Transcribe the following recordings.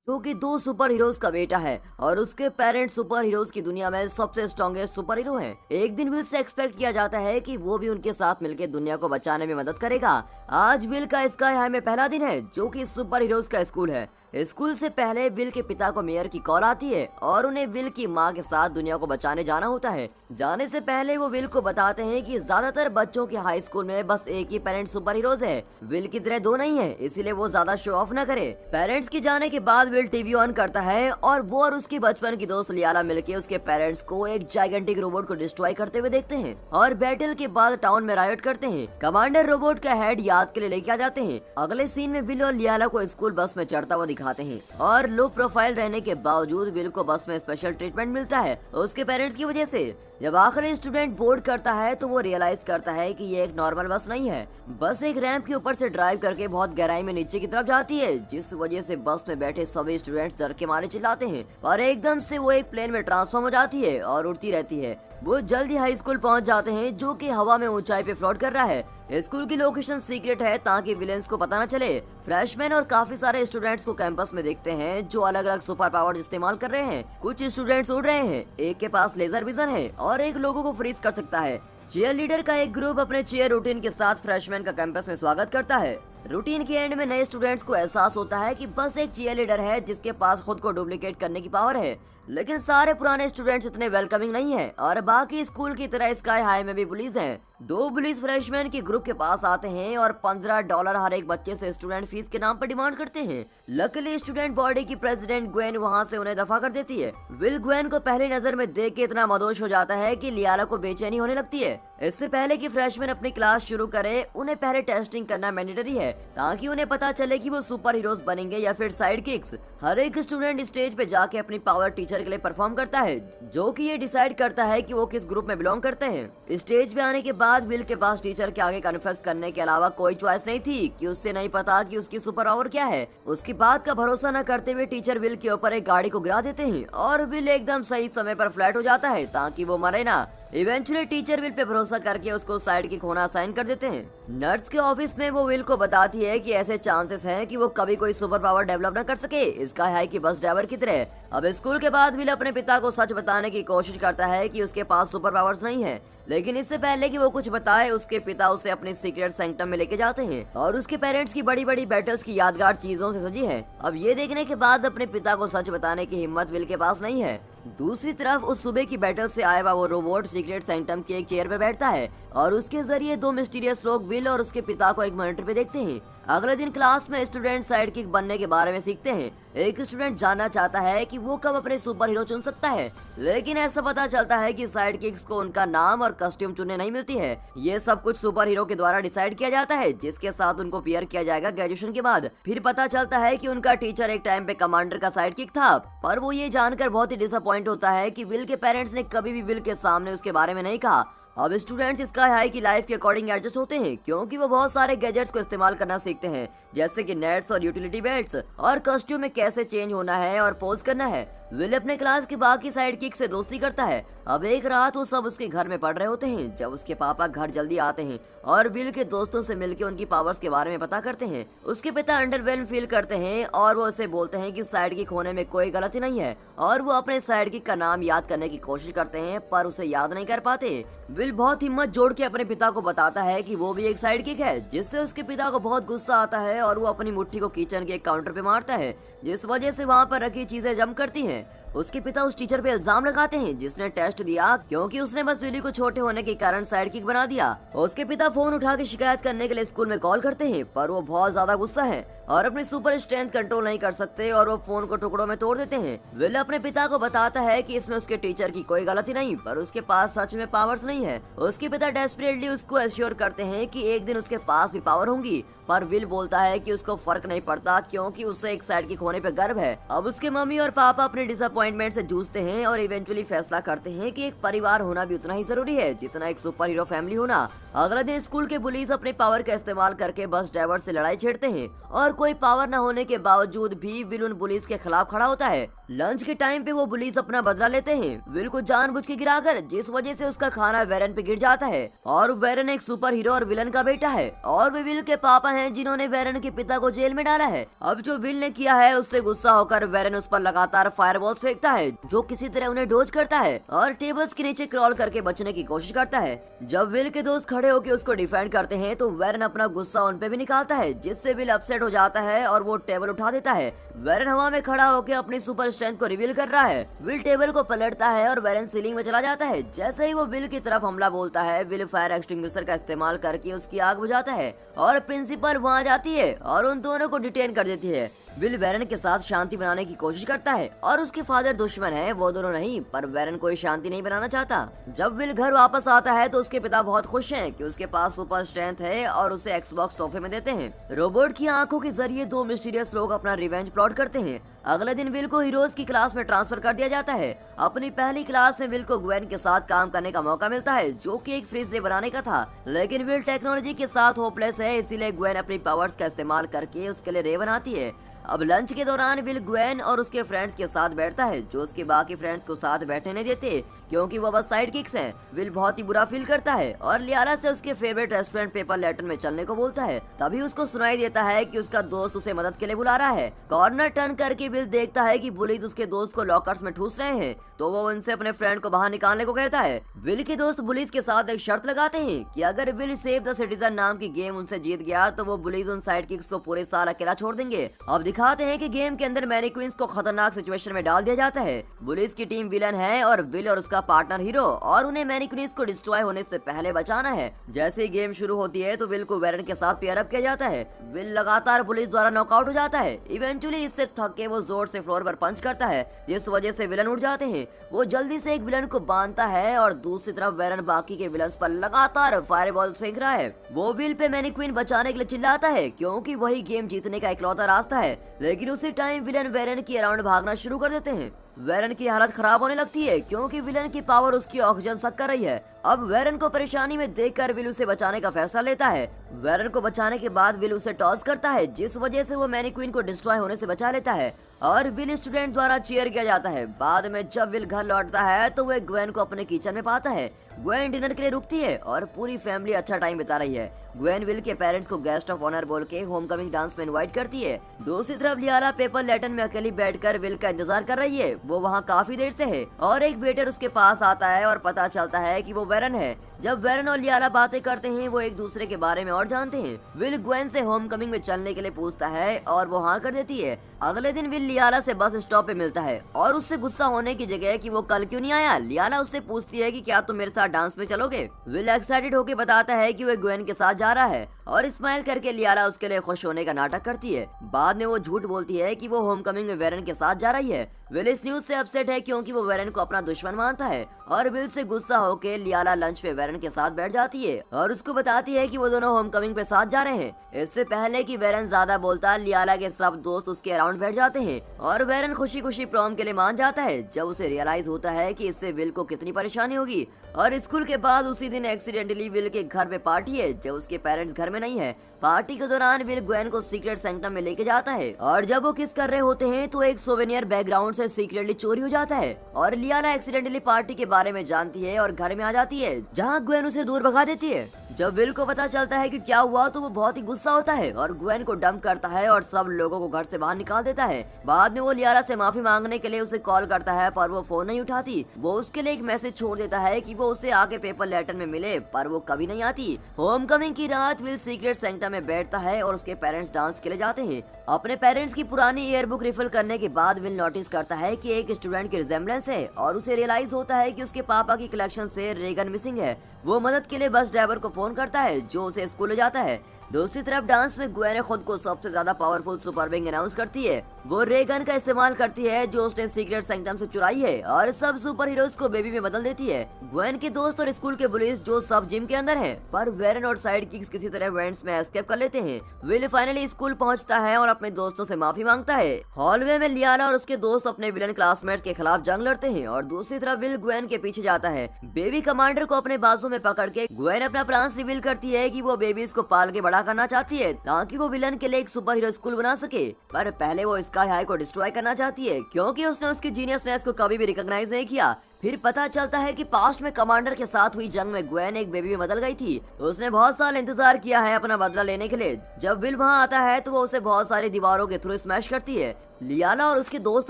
क्योंकि दो super heroes का बेटा है और उसके पेरेंट्स सुपर हीरोज की दुनिया में सबसे स्ट्रॉन्गेस्ट सुपर हीरो हैं। एक दिन विल से एक्सपेक्ट किया जाता है कि वो भी उनके साथ मिलकर दुनिया को बचाने में मदद करेगा। आज विल का स्काई हाई में पहला दिन है, जो कि सुपर हीरोज का स्कूल है। स्कूल से पहले विल के पिता को मेयर की कॉल आती है और उन्हें विल की मां के साथ दुनिया को बचाने जाना होता है। जाने से पहले वो विल को बताते हैं कि ज्यादातर बच्चों के हाई स्कूल में बस एक ही पेरेंट सुपर हीरोज है, विल की तरह दो नहीं है, इसीलिए वो ज्यादा शो ऑफ न करे। पेरेंट्स की जाने के बाद विल टीवी ऑन करता है और वो और उसकी बचपन की दोस्त लियाला मिलके उसके पेरेंट्स को एक जाइगेंटिक रोबोट को डिस्ट्रॉय करते हुए देखते हैं और बैटल के बाद टाउन में रायट करते हैं। कमांडर रोबोट का हेड याद के लिए लेके आ जाते हैं। अगले सीन में विल और लियाला को स्कूल बस में चढ़ता हुआ दिखाते हैं और लो प्रोफाइल रहने के बावजूद विल को बस में स्पेशल ट्रीटमेंट मिलता है उसके पेरेंट्स की वजह से। जब आखिरी स्टूडेंट बोर्ड करता है तो वो रियलाइज करता है कि ये एक नॉर्मल बस नहीं है। बस एक रैंप के ऊपर से ड्राइव करके बहुत गहराई में नीचे की तरफ जाती है, जिस वजह से बस में बैठे सभी स्टूडेंट्स डर के मारे चिल्लाते हैं और एकदम से वो एक प्लेन में ट्रांसफॉर्म हो जाती है और उड़ती रहती है। वो जल्दी हाई स्कूल पहुंच जाते हैं, जो कि हवा में ऊंचाई पे फ्लोट कर रहा है। स्कूल की लोकेशन सीक्रेट है ताकि विलेंस को पता न चले। फ्रेशमैन और काफी सारे स्टूडेंट्स को कैंपस में देखते हैं जो अलग अलग सुपर पावर्स इस्तेमाल कर रहे हैं। कुछ स्टूडेंट्स उड़ रहे हैं, एक के पास लेजर विजन है और एक लोगों को फ्रीज कर सकता है। चीयर लीडर का एक ग्रुप अपने चीयर रूटीन के साथ फ्रेशमैन का कैंपस में स्वागत करता है। रूटीन के एंड में नए स्टूडेंट्स को एहसास होता है कि बस एक चीयर लीडर है जिसके पास खुद को डुप्लीकेट करने की पावर है, लेकिन सारे पुराने स्टूडेंट्स इतने वेलकमिंग नहीं है और बाकी स्कूल की तरह स्काई हाई में भी पुलिस हैं। दो पुलिस फ्रेशमैन के ग्रुप के पास आते हैं और $15 हर एक बच्चे से स्टूडेंट फीस के नाम पर डिमांड करते हैं। लकीली स्टूडेंट बॉडी की प्रेसिडेंट ग्वेन वहां से उन्हें दफा कर देती है। विल ग्वेन को पहली नजर में देख के इतना मदोश हो जाता है कि लियाला को बेचैनी होने लगती है। इससे पहले कि फ्रेशमैन अपनी क्लास शुरू करे, उन्हें पहले टेस्टिंग करना मैंडेटरी है ताकि उन्हें पता चले कि वो सुपर हीरोज बनेंगे या फिर साइड किक्स। हर एक स्टूडेंट स्टेज पे जाके अपनी पावर टीचर के लिए परफॉर्म करता है, जो कि ये डिसाइड करता है कि वो किस ग्रुप में बिलोंग करते हैं। स्टेज पे आने के बाद विल के पास टीचर के आगे कन्फेस करने के अलावा कोई चॉइस नहीं थी कि उससे नहीं पता कि उसकी सुपर पावर क्या है। उसकी बात का भरोसा न करते हुए टीचर विल के ऊपर एक गाड़ी को गिरा देते हैं और विल एकदम सही समय पर फ्लैट हो जाता है ताकि वो मरे ना। इवेंचुअली टीचर विल पे भरोसा करके उसको साइड की होना साइन कर देते हैं। नर्स के ऑफिस में वो विल को बताती है कि ऐसे चांसेस हैं कि वो कभी कोई सुपर पावर डेवलप न कर सके, स्काई हाई की बस ड्राइवर की तरह। अब स्कूल के बाद विल अपने पिता को सच बताने की कोशिश करता है कि उसके पास सुपर पावर्स नहीं है, लेकिन इससे पहले कि वो कुछ बताए उसके पिता उसे अपने सीक्रेट सेंक्टम में लेके जाते हैं और उसके पेरेंट्स की बड़ी बड़ी बैटल्स की यादगार चीजों से सजी है। अब ये देखने के बाद अपने पिता को सच बताने की हिम्मत विल के पास नहीं है। दूसरी तरफ उस सुबह की बैटल से आया हुआ वो रोबोट सीक्रेट सेंक्टम के एक चेयर पे बैठता है और उसके जरिए दो मिस्टीरियस लोग विल और उसके पिता को एक मॉनिटर पे देखते हैं। अगले दिन क्लास में स्टूडेंट साइड किक बनने के बारे में सीखते हैं। एक स्टूडेंट जानना चाहता है कि वो कब अपने सुपर हीरो चुन सकता है, लेकिन ऐसा पता चलता है कि साइड किक्स को उनका नाम और कॉस्ट्यूम चुनने नहीं मिलती है। ये सब कुछ सुपर हीरो के द्वारा डिसाइड किया जाता है, जिसके साथ उनको पेयर किया जाएगा ग्रेजुएशन के बाद। फिर पता चलता है कि उनका टीचर एक टाइम पे कमांडर का साइड किक था, पर वो ये जानकर बहुत ही डिसअपॉइंट होता है कि विल के पेरेंट्स ने कभी भी विल के सामने उसके बारे में नहीं कहा। अब स्टूडेंट्स स्काई हाई की लाइफ के अकॉर्डिंग एडजस्ट होते हैं, क्योंकि वो बहुत सारे गैजेट्स को इस्तेमाल करना सीखते हैं, जैसे कि नेट्स और यूटिलिटी बेल्ट्स और कॉस्ट्यूम में कैसे चेंज होना है और पोज करना है। विल अपने क्लास के बाकी साइड किक से दोस्ती करता है। अब एक रात वो सब उसके घर में पढ़ रहे होते हैं जब उसके पापा घर जल्दी आते हैं और विल के दोस्तों से मिलकर उनकी पावर्स के बारे में पता करते हैं। उसके पिता अंडरवेल्म फील करते हैं और वो उसे बोलते हैं कि साइड किक होने में कोई गलती नहीं है और वो अपने साइड किक का नाम याद करने की कोशिश करते हैं, पर उसे याद नहीं कर पाते। विल बहुत हिम्मत जोड़ के अपने पिता को बताता है कि वो भी एक साइड किक है, जिससे उसके पिता को बहुत गुस्सा आता है और वो अपनी मुट्ठी को किचन के एक काउंटर पे मारता है, जिस वजह से वहाँ पर रखी चीजें जम करती हैं। उसके पिता उस टीचर पे इल्जाम लगाते हैं जिसने टेस्ट दिया, क्योंकि उसने बस विली को छोटे होने के कारण साइड किक बना दिया। उसके पिता फोन उठा के शिकायत करने के लिए स्कूल में कॉल करते हैं, पर वो बहुत ज्यादा गुस्सा है और अपनी सुपर स्ट्रेंथ कंट्रोल नहीं कर सकते और वो फोन को टुकड़ों में तोड़ देते हैं। विल अपने पिता को बताता है कि इसमें उसके टीचर की कोई गलती नहीं, पर उसके पास सच में पावर्स नहीं है। उसके पिता डेस्परेटली उसको एश्योर करते हैं कि एक दिन उसके पास भी पावर होंगी, पर विल बोलता है कि उसको फर्क नहीं पड़ता क्योंकि उसे एक साइड किक होने पे गर्व है। अब उसके मम्मी और पापा अपने डिसअपॉइंट डिसअपॉइंटमेंट से जूझते हैं और इवेंचुअली फैसला करते हैं कि एक परिवार होना भी उतना ही जरूरी है जितना एक सुपर हीरो फैमिली होना। अगले दिन स्कूल के बुलीज अपने पावर का इस्तेमाल करके बस ड्राइवर से लड़ाई छेड़ते हैं और कोई पावर न होने के बावजूद भी विल उन बुलीज के खिलाफ खड़ा होता है। लंच के टाइम पे वो बुलीज अपना बदला लेते हैं विल को जानबूझ के गिराकर, जिस वजह से उसका खाना वेरन पे गिर जाता है। और वेरन एक सुपर हीरो और विलन का बेटा है और वे विल के पापा हैं जिन्होंने वेरन के पिता को जेल में डाला है। अब जो विल ने किया है उससे गुस्सा होकर वेरन उस पर लगातार फायरबॉल्स फेंकता है जो किसी तरह उन्हें डोज करता है और टेबल्स के नीचे क्रॉल करके बचने की कोशिश करता है। जब विल के दोस्त खड़े होकर उसको डिफेंड करते हैं तो वेरन अपना गुस्सा उन पे भी निकालता है जिससे विल अपसेट हो जाता है और वो टेबल उठा देता है। वेरन हवा में खड़ा होकर अपनी सुपर स्ट्रेंथ को रिवील कर रहा है। विल टेबल को पलटता है और वेरन सीलिंग में चला जाता है। जैसे ही वो विल की तरफ हमला बोलता है विल फायर एक्सटिंग्विशर का इस्तेमाल करके उसकी आग बुझाता है और प्रिंसिपल वहाँ जाती है और उन दोनों को डिटेन कर देती है। विल वेरन के साथ शांति बनाने की कोशिश करता है और उसके फादर दुश्मन है, वो दोनों नहीं, पर वेरन कोई शांति नहीं बनाना चाहता। जब विल घर वापस आता है तो उसके पिता बहुत खुश हैं कि उसके पास सुपर स्ट्रेंथ है और उसे एक्सबॉक्स तोहफे में देते हैं। रोबोट की आंखों के जरिए दो मिस्टीरियस लोग अपना रिवेंज प्लॉट करते हैं। अगले दिन विल को हीरोज की क्लास में ट्रांसफर कर दिया जाता है। अपनी पहली क्लास में विल को ग्वेन के साथ काम करने का मौका मिलता है जो कि एक फ्रिज रे बनाने का था, लेकिन विल टेक्नोलॉजी के साथ होपलेस है, इसीलिए ग्वेन अपनी पावर्स का इस्तेमाल करके उसके लिए रे बनाती है। अब लंच के दौरान विल ग्वेन और उसके फ्रेंड्स के साथ बैठता है जो उसके बाकी फ्रेंड्स को साथ बैठने नहीं देते क्योंकि वो बस साइड किक्स हैं। विल बहुत ही बुरा फील करता है और लियाला से उसके फेवरेट रेस्टोरेंट पेपर लैटन में चलने को बोलता है। तभी उसको सुनाई देता है कि उसका दोस्त उसे मदद के लिए बुला रहा है। कॉर्नर टर्न करके विल देखता है कि बुलीज उसके दोस्त को लॉकर्स में ठूस रहे हैं तो वो उनसे अपने फ्रेंड को बाहर निकालने को कहता है। विल के दोस्त बुलीज के साथ एक शर्त लगाते हैं कि अगर विल सेव द सिटीजन नाम की गेम उनसे जीत गया तो वो बुलीज उन साइड किक्स को पूरे साल अकेला छोड़ देंगे। अब दिखाते हैं कि गेम के अंदर मैनीक्वींस को खतरनाक सिचुएशन में डाल दिया जाता है। बुलीज की टीम विलन है और विल और उसका पार्टनर हीरो और उन्हें मैनीक्वींस को डिस्ट्रॉय होने से पहले बचाना है। जैसे ही गेम शुरू होती है तो विल को वेरन के साथ पेयर अप किया जाता है। विल लगातार बुलीज द्वारा नॉकआउट हो जाता है। इवेंचुअली इससे थक के वो जोर से फ्लोर पर पंच करता है जिस वजह से विलन उठ जाते हैं। वो जल्दी से एक विलन को बांधता है और दूसरी तरफ वेरन बाकी के विलन्स पर लगातार फायरबॉल फेंक रहा है। वो विल पे मैनीक्वीन बचाने के लिए चिल्लाता है क्योंकि वही गेम जीतने का इकलौता रास्ता है, लेकिन उसी टाइम विलन वेरन की अराउंड भागना शुरू कर देते हैं। वेरन की हालत खराब होने लगती है क्योंकि विलन की पावर उसकी ऑक्सीजन सक कर रही है। अब वेरन को परेशानी में देखकर विल उसे बचाने का फैसला लेता है। वेरन को बचाने के बाद विल उसे टॉस करता है जिस वजह से वो मैनीक्वीन को डिस्ट्रॉय होने से बचा लेता है और विल स्टूडेंट द्वारा चीयर किया जाता है। बाद में जब विल घर लौटता है तो वह ग्वेन को अपने किचन में पाता है। ग्वेन डिनर के लिए रुकती है और पूरी फैमिली अच्छा टाइम बिता रही है। ग्वेन विल के पेरेंट्स को गेस्ट ऑफ ऑनर बोल के होमकमिंग डांस में इनवाइट करती है। दूसरी तरफ लियाला पेपर लैटन में अकेली बैठकर विल का इंतजार कर रही है। वो वहाँ काफी देर से है और एक वेटर उसके पास आता है और पता चलता है कि वो वेरन है। जब वेरन और लियाला बातें करते हैं वो एक दूसरे के बारे में और जानते हैं। विल ग्वेन से होमकमिंग में चलने के लिए पूछता है और वो हाँ कर देती है। अगले दिन विल लियाला से बस स्टॉप पे मिलता है और उससे गुस्सा होने की जगह कि वो कल क्यों नहीं आया, लियाला उससे पूछती है कि क्या तुम मेरे साथ डांस में चलोगे। विल एक्साइटेड होकर बताता है कि वो ग्वेन के साथ जा रहा है और स्माइल करके लियाला उसके लिए खुश होने का नाटक करती है। बाद में वो झूठ बोलती है कि वो होमकमिंग में वेरन के साथ जा रही है। विल इस न्यूज से अपसेट है क्योंकि वो वेरन को अपना दुश्मन मानता है और विल से गुस्सा होकर लियाला लंच पे वेरन के साथ बैठ जाती है और उसको बताती है कि वो दोनों होमकमिंग पे साथ जा रहे हैं। इससे पहले कि वेरन ज्यादा बोलता, लियाला के सब दोस्त उसके अराउंड बैठ जाते हैं और वेरन खुशी खुशी प्रॉम के लिए मान जाता है जब उसे रियलाइज होता है कि इससे विल को कितनी परेशानी होगी। और स्कूल के बाद उसी दिन एक्सीडेंटली विल के घर पे पार्टी है जब उसके पेरेंट्स घर में नहीं है। पार्टी के दौरान विल ग्वेन को सीक्रेट सेंक्टम में लेके जाता है और जब वो किस कर रहे होते हैं तो एक सोवेनियर बैकग्राउंड से सीक्रेटली चोरी हो जाता है और लियाला एक्सीडेंटली पार्टी के बारे में जानती है और घर में आ जाती है जहाँ ग्वेन उसे दूर भगा देती है। जब विल को पता चलता है कि क्या हुआ तो वो बहुत ही गुस्सा होता है और ग्वेन को डंप करता है और सब लोगों को घर से बाहर निकाल देता है। बाद में वो लियाला से माफी मांगने के लिए उसे कॉल करता है पर वो फोन नहीं उठाती। वो उसके लिए एक मैसेज छोड़ देता है कि वो उसे आगे पेपर लेटर में मिले पर वो कभी नहीं आती। होमकमिंग की रात विल सीक्रेट सेंटर में बैठता है और उसके पेरेंट्स डांस के लिए जाते हैं। अपने पेरेंट्स की पुरानी ईयरबुक रिफिल करने के बाद विल नोटिस करता है कि एक स्टूडेंट की रिजेम्बलेंस है और उसे रियलाइज होता है कि उसके पापा की कलेक्शन से रेगन मिसिंग है। वो मदद के लिए बस ड्राइवर को फोन करता है जो उसे स्कूल ले जाता है। दूसरी तरफ डांस में ग्वेन खुद को सबसे ज्यादा पावरफुल सुपर बीइंग अनाउंस करती है वो रे गन का इस्तेमाल करती है जो उसने सीक्रेट सैंक्टम से चुराई है और सब सुपर हीरोज को बेबी में बदल देती है। ग्वेन के दोस्त और स्कूल के पुलिस जो सब जिम के अंदर है, पर वेरन और साइड किक्स किसी तरह वेंट्स में एस्केप कर लेते हैं। विल फाइनली स्कूल पहुंचता है और अपने दोस्तों से माफी मांगता है। हॉलवे में लियाला और उसके दोस्त अपने विलन क्लासमेट्स के खिलाफ जंग लड़ते हैं और दूसरी तरफ विल ग्वेन के पीछे जाता है। बेबी कमांडर को अपने बाजू में पकड़ के ग्वेन अपना प्लान रिवील करती है कि वो बेबीज को पाल के बड़ा करना चाहती है ताकि वो विलन के लिए एक सुपर हीरो स्कूल बना सके। पर पहले वो स्काई हाई को डिस्ट्रॉय करना चाहती है क्योंकि उसने उसकी जीनियसनेस को कभी भी रिकॉग्नाइज नहीं किया। फिर पता चलता है कि पास्ट में कमांडर के साथ हुई जंग में ग्वेन एक बेबी में बदल गई थी। उसने बहुत साल इंतजार किया है अपना बदला लेने के लिए। जब विल वहाँ आता है तो वो उसे बहुत सारी दीवारों के थ्रू स्मैश करती है। लियाला और उसके दोस्त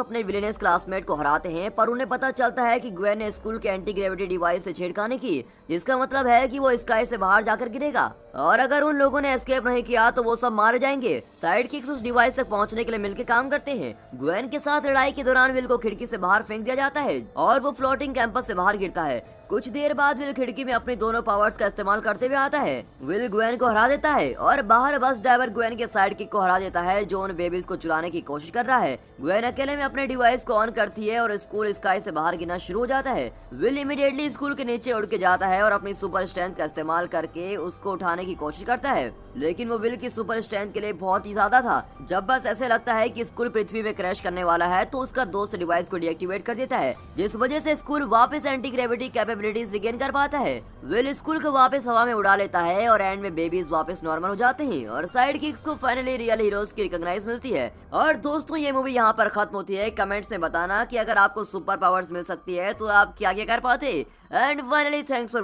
अपने विलेनियस क्लासमेट को हराते हैं, पर उन्हें पता चलता है कि ग्वेन ने स्कूल के एंटी ग्रेविटी डिवाइस से छेड़खानी की, जिसका मतलब है कि वो स्काई से बाहर जाकर गिरेगा और अगर उन लोगों ने एस्केप नहीं किया तो वो सब मारे जाएंगे। साइड किक्स उस डिवाइस तक पहुंचने के लिए मिलकर काम करते हैं। ग्वेन के साथ लड़ाई के दौरान विल को खिड़की से बाहर फेंक दिया जाता है और वो फ्लोटिंग कैंपस से बाहर गिरता है। कुछ देर बाद विल खिड़की में अपने दोनों पावर्स का इस्तेमाल करते हुए आता है। विल ग्वेन को हरा देता है और बाहर बस ड्राइवर ग्वेन के साइड किक को हरा देता है जो उन बेबीज को चुराने की कोशिश कर रहा है। ग्वेन अकेले में अपने डिवाइस को ऑन करती है और स्कूल स्काई से बाहर गिरना शुरू हो जाता है। विल इमीडिएटली स्कूल के नीचे उड़ के जाता है और अपनी सुपर स्ट्रेंथ का इस्तेमाल करके उसको उठाने की कोशिश करता है, लेकिन वो विल की सुपर स्ट्रेंथ के लिए बहुत ही ज्यादा था। जब बस ऐसे लगता है कि स्कूल पृथ्वी में क्रैश करने वाला है तो उसका दोस्त डिवाइस को डीएक्टिवेट कर देता है, जिस वजह से स्कूल वापस एंटी ग्रेविटी कैपेबिलिटीज रिगेन कर पाता है। विल स्कूल को वापस हवा में उड़ा लेता है और एंड में बेबीज वापस नॉर्मल हो जाते हैं और साइड किक्स को फाइनली रियल हीरोज की रिकॉग्नाइज मिलती है। और दोस्तों ये मूवी यहाँ पर खत्म होती है। कमेंट्स में बताना कि अगर आपको सुपर पावर्स मिल सकती है तो आप क्या क्या कर पाते। And finally thanks for